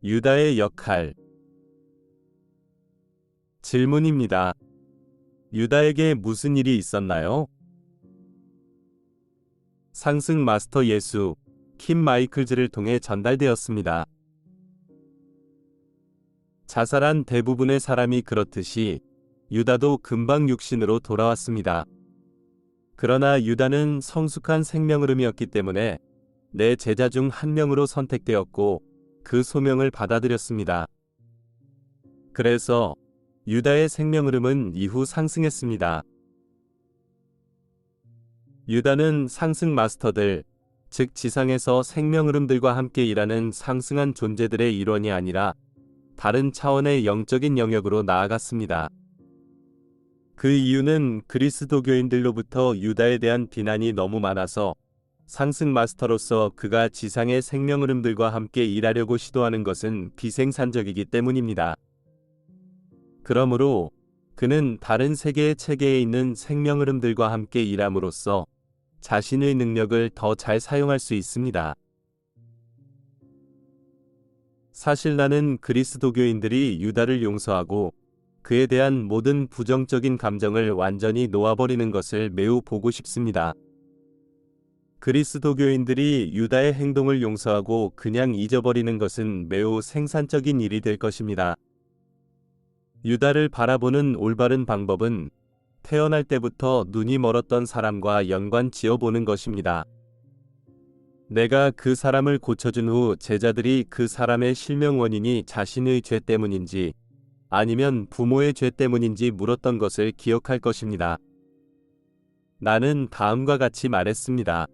유다의 역할. 질문입니다. 유다에게 무슨 일이 있었나요? 상승 마스터 예수, 킴 마이클즈를 통해 전달되었습니다. 자살한 대부분의 사람이 그렇듯이 유다도 금방 육신으로 돌아왔습니다. 그러나 유다는 성숙한 생명흐름이었기 때문에 내 제자 중 한 명으로 선택되었고 그 소명을 받아들였습니다. 그래서 유다의 생명흐름은 이후 상승했습니다. 유다는 상승 마스터들, 즉 지상에서 생명흐름들과 함께 일하는 상승한 존재들의 일원이 아니라 다른 차원의 영적인 영역으로 나아갔습니다. 그 이유는 그리스도교인들로부터 유다에 대한 비난이 너무 많아서 상승 마스터로서 그가 지상의 생명흐름들과 함께 일하려고 시도하는 것은 비생산적이기 때문입니다. 그러므로 그는 다른 세계의 체계에 있는 생명흐름들과 함께 일함으로써 자신의 능력을 더 잘 사용할 수 있습니다. 사실 나는 그리스도교인들이 유다를 용서하고 그에 대한 모든 부정적인 감정을 완전히 놓아버리는 것을 매우 보고 싶습니다. 그리스도교인들이 유다의 행동을 용서하고 그냥 잊어버리는 것은 매우 생산적인 일이 될 것입니다. 유다를 바라보는 올바른 방법은 태어날 때부터 눈이 멀었던 사람과 연관 지어보는 것입니다. 내가 그 사람을 고쳐준 후 제자들이 그 사람의 실명 원인이 자신의 죄 때문인지 아니면 부모의 죄 때문인지 물었던 것을 기억할 것입니다. 나는 다음과 같이 말했습니다.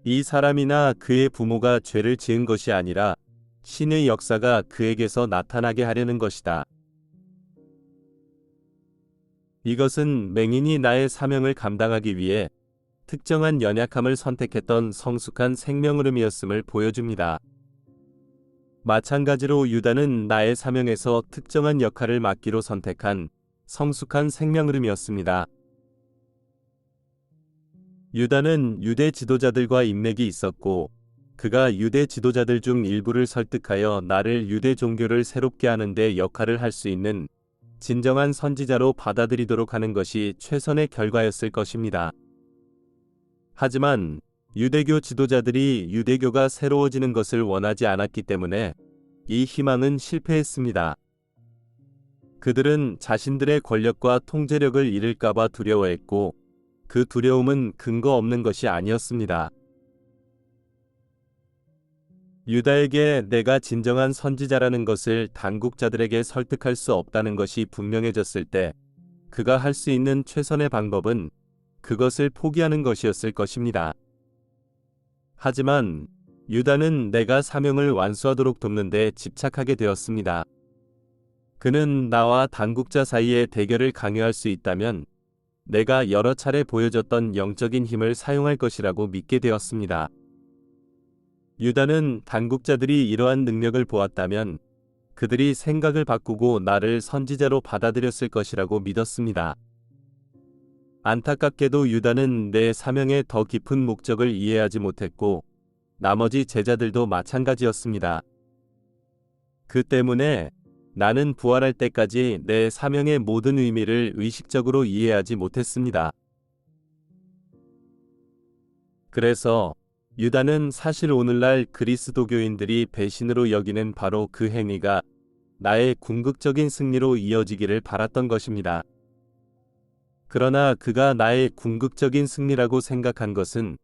이 사람이나 그의 부모가 죄를 지은 것이 아니라 신의 역사가 그에게서 나타나게 하려는 것이다. 이것은 맹인이 나의 사명을 감당하기 위해 특정한 연약함을 선택했던 성숙한 생명흐름이었음을 보여줍니다. 마찬가지로 유다는 나의 사명에서 특정한 역할을 맡기로 선택한 성숙한 생명흐름이었습니다. 유다는 유대 지도자들과 인맥이 있었고 그가 유대 지도자들 중 일부를 설득하여 나를 유대 종교를 새롭게 하는 데 역할을 할 수 있는 진정한 선지자로 받아들이도록 하는 것이 최선의 결과였을 것입니다. 하지만 유대교 지도자들이 유대교가 새로워지는 것을 원하지 않았기 때문에 이 희망은 실패했습니다. 그들은 자신들의 권력과 통제력을 잃을까봐 두려워했고 그 두려움은 근거 없는 것이 아니었습니다. 유다에게 내가 진정한 선지자라는 것을 당국자들에게 설득할 수 없다는 것이 분명해졌을 때 그가 할 수 있는 최선의 방법은 그것을 포기하는 것이었을 것입니다. 하지만 유다는 내가 사명을 완수하도록 돕는 데 집착하게 되었습니다. 그는 나와 당국자 사이의 대결을 강요할 수 있다면 내가 여러 차례 보여줬던 영적인 힘을 사용할 것이라고 믿게 되었습니다. 유다는 당국자들이 이러한 능력을 보았다면 그들이 생각을 바꾸고 나를 선지자로 받아들였을 것이라고 믿었습니다. 안타깝게도 유다는 내 사명의 더 깊은 목적을 이해하지 못했고 나머지 제자들도 마찬가지였습니다. 그 때문에 나는 부활할 때까지 내 사명의 모든 의미를 의식적으로 이해하지 못했습니다. 그래서 유다는 사실 오늘날 그리스도교인들이 배신으로 여기는 바로 그 행위가 나의 궁극적인 승리로 이어지기를 바랐던 것입니다. 그러나 그가 나의 궁극적인 승리라고 생각한 것은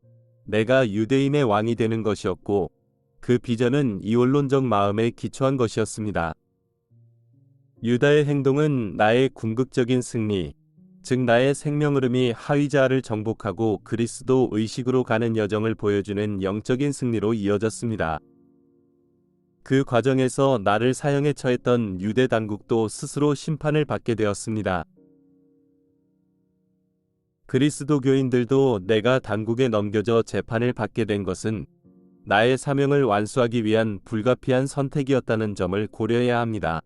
내가 유대인의 왕이 되는 것이었고 그 비전은 이원론적 마음에 기초한 것이었습니다. 유다의 행동은 나의 궁극적인 승리, 즉 나의 생명흐름이 하위자를 정복하고 그리스도 의식으로 가는 여정을 보여주는 영적인 승리로 이어졌습니다. 그 과정에서 나를 사형에 처했던 유대 당국도 스스로 심판을 받게 되었습니다. 그리스도 교인들도 내가 당국에 넘겨져 재판을 받게 된 것은 나의 사명을 완수하기 위한 불가피한 선택이었다는 점을 고려해야 합니다.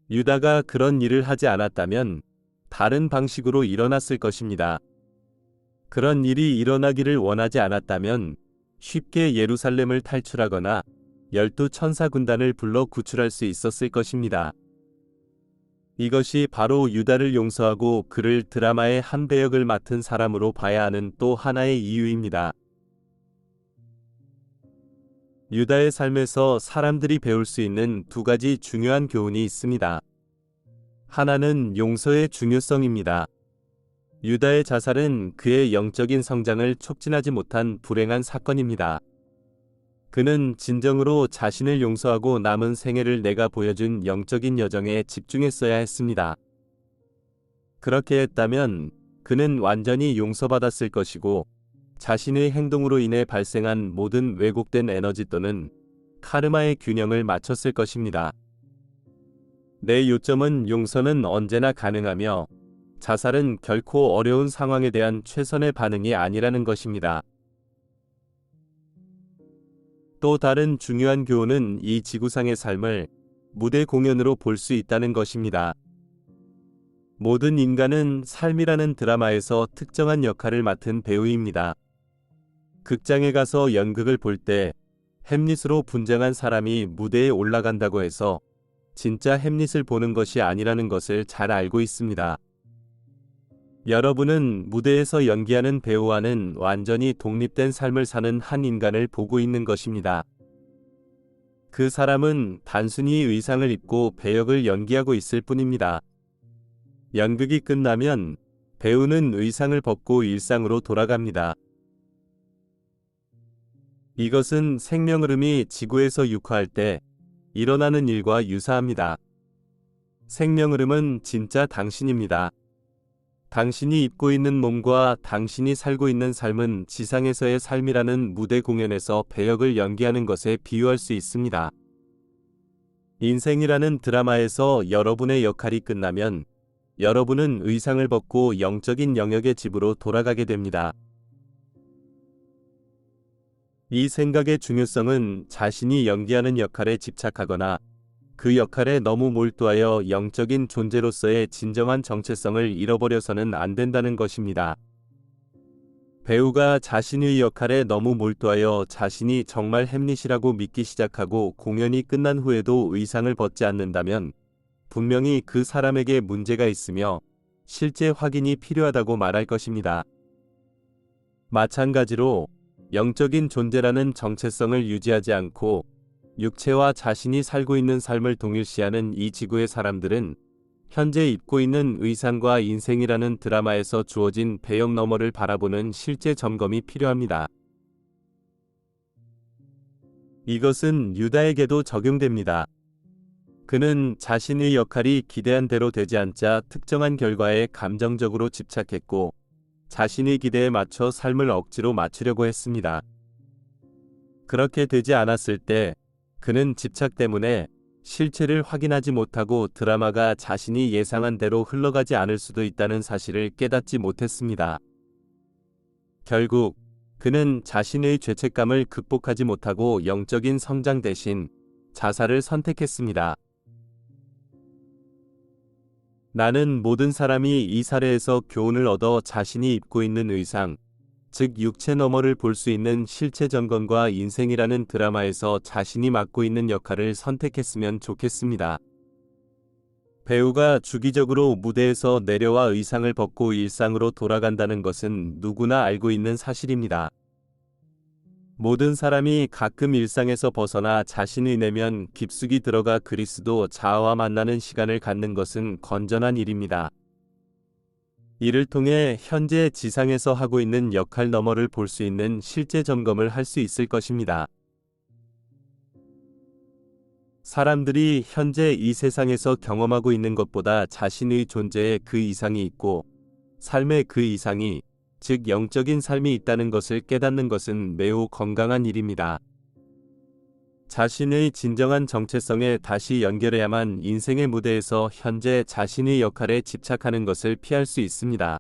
유다가 그런 일을 하지 않았다면 다른 방식으로 일어났을 것입니다. 그런 일이 일어나기를 원하지 않았다면 쉽게 예루살렘을 탈출하거나 12천사 군단을 불러 구출할 수 있었을 것입니다. 이것이 바로 유다를 용서하고 그를 드라마의 한 배역을 맡은 사람으로 봐야 하는 또 하나의 이유입니다. 유다의 삶에서 사람들이 배울 수 있는 두 가지 중요한 교훈이 있습니다. 하나는 용서의 중요성입니다. 유다의 자살은 그의 영적인 성장을 촉진하지 못한 불행한 사건입니다. 그는 진정으로 자신을 용서하고 남은 생애를 내가 보여준 영적인 여정에 집중했어야 했습니다. 그렇게 했다면 그는 완전히 용서받았을 것이고 자신의 행동으로 인해 발생한 모든 왜곡된 에너지 또는 카르마의 균형을 맞췄을 것입니다. 내 요점은 용서는 언제나 가능하며 자살은 결코 어려운 상황에 대한 최선의 반응이 아니라는 것입니다. 또 다른 중요한 교훈은 이 지구상의 삶을 무대 공연으로 볼 수 있다는 것입니다. 모든 인간은 삶이라는 드라마에서 특정한 역할을 맡은 배우입니다. 극장에 가서 연극을 볼 때 햄릿으로 분장한 사람이 무대에 올라간다고 해서 진짜 햄릿을 보는 것이 아니라는 것을 잘 알고 있습니다. 여러분은 무대에서 연기하는 배우와는 완전히 독립된 삶을 사는 한 인간을 보고 있는 것입니다. 그 사람은 단순히 의상을 입고 배역을 연기하고 있을 뿐입니다. 연극이 끝나면 배우는 의상을 벗고 일상으로 돌아갑니다. 이것은 생명 흐름이 지구에서 육화할 때 일어나는 일과 유사합니다. 생명 흐름은 진짜 당신입니다. 당신이 입고 있는 몸과 당신이 살고 있는 삶은 지상에서의 삶이라는 무대 공연에서 배역을 연기하는 것에 비유할 수 있습니다. 인생이라는 드라마에서 여러분의 역할이 끝나면 여러분은 의상을 벗고 영적인 영역의 집으로 돌아가게 됩니다. 이 생각의 중요성은 자신이 연기하는 역할에 집착하거나 그 역할에 너무 몰두하여 영적인 존재로서의 진정한 정체성을 잃어버려서는 안 된다는 것입니다. 배우가 자신의 역할에 너무 몰두하여 자신이 정말 햄릿이라고 믿기 시작하고 공연이 끝난 후에도 의상을 벗지 않는다면 분명히 그 사람에게 문제가 있으며 실제 확인이 필요하다고 말할 것입니다. 마찬가지로 영적인 존재라는 정체성을 유지하지 않고 육체와 자신이 살고 있는 삶을 동일시하는 이 지구의 사람들은 현재 입고 있는 의상과 인생이라는 드라마에서 주어진 배역 너머를 바라보는 실제 점검이 필요합니다. 이것은 유다에게도 적용됩니다. 그는 자신의 역할이 기대한 대로 되지 않자 특정한 결과에 감정적으로 집착했고 자신의 기대에 맞춰 삶을 억지로 맞추려고 했습니다. 그렇게 되지 않았을 때 그는 집착 때문에 실체를 확인하지 못하고 드라마가 자신이 예상한 대로 흘러가지 않을 수도 있다는 사실을 깨닫지 못했습니다. 결국 그는 자신의 죄책감을 극복하지 못하고 영적인 성장 대신 자살을 선택했습니다. 나는 모든 사람이 이 사례에서 교훈을 얻어 자신이 입고 있는 의상, 즉 육체 너머를 볼 수 있는 실체 점검과 인생이라는 드라마에서 자신이 맡고 있는 역할을 선택했으면 좋겠습니다. 배우가 주기적으로 무대에서 내려와 의상을 벗고 일상으로 돌아간다는 것은 누구나 알고 있는 사실입니다. 모든 사람이 가끔 일상에서 벗어나 자신의 내면 깊숙이 들어가 그리스도 자아와 만나는 시간을 갖는 것은 건전한 일입니다. 이를 통해 현재 지상에서 하고 있는 역할 너머를 볼 수 있는 실제 점검을 할 수 있을 것입니다. 사람들이 현재 이 세상에서 경험하고 있는 것보다 자신의 존재에 그 이상이 있고 삶의 그 이상이, 즉 영적인 삶이 있다는 것을 깨닫는 것은 매우 건강한 일입니다. 자신의 진정한 정체성에 다시 연결해야만 인생의 무대에서 현재 자신의 역할에 집착하는 것을 피할 수 있습니다.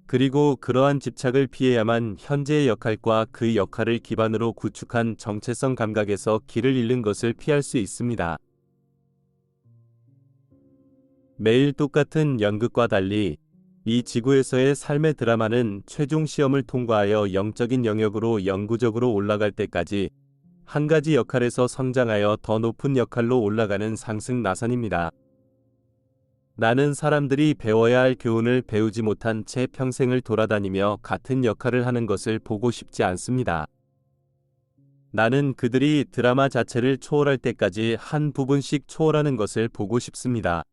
그리고 그러한 집착을 피해야만 현재의 역할과 그 역할을 기반으로 구축한 정체성 감각에서 길을 잃는 것을 피할 수 있습니다. 매일 똑같은 연극과 달리 이 지구에서의 삶의 드라마는 최종 시험을 통과하여 영적인 영역으로 영구적으로 올라갈 때까지 한 가지 역할에서 성장하여 더 높은 역할로 올라가는 상승 나선입니다. 나는 사람들이 배워야 할 교훈을 배우지 못한 채 평생을 돌아다니며 같은 역할을 하는 것을 보고 싶지 않습니다. 나는 그들이 드라마 자체를 초월할 때까지 한 부분씩 초월하는 것을 보고 싶습니다.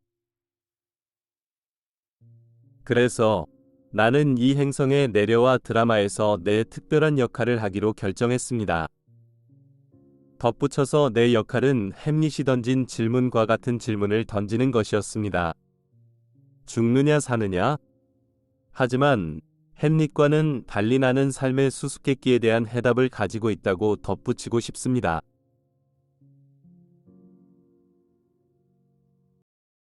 그래서 나는 이 행성에 내려와 드라마에서 내 특별한 역할을 하기로 결정했습니다. 덧붙여서 내 역할은 햄릿이 던진 질문과 같은 질문을 던지는 것이었습니다. 죽느냐 사느냐? 하지만 햄릿과는 달리 나는 삶의 수수께끼에 대한 해답을 가지고 있다고 덧붙이고 싶습니다.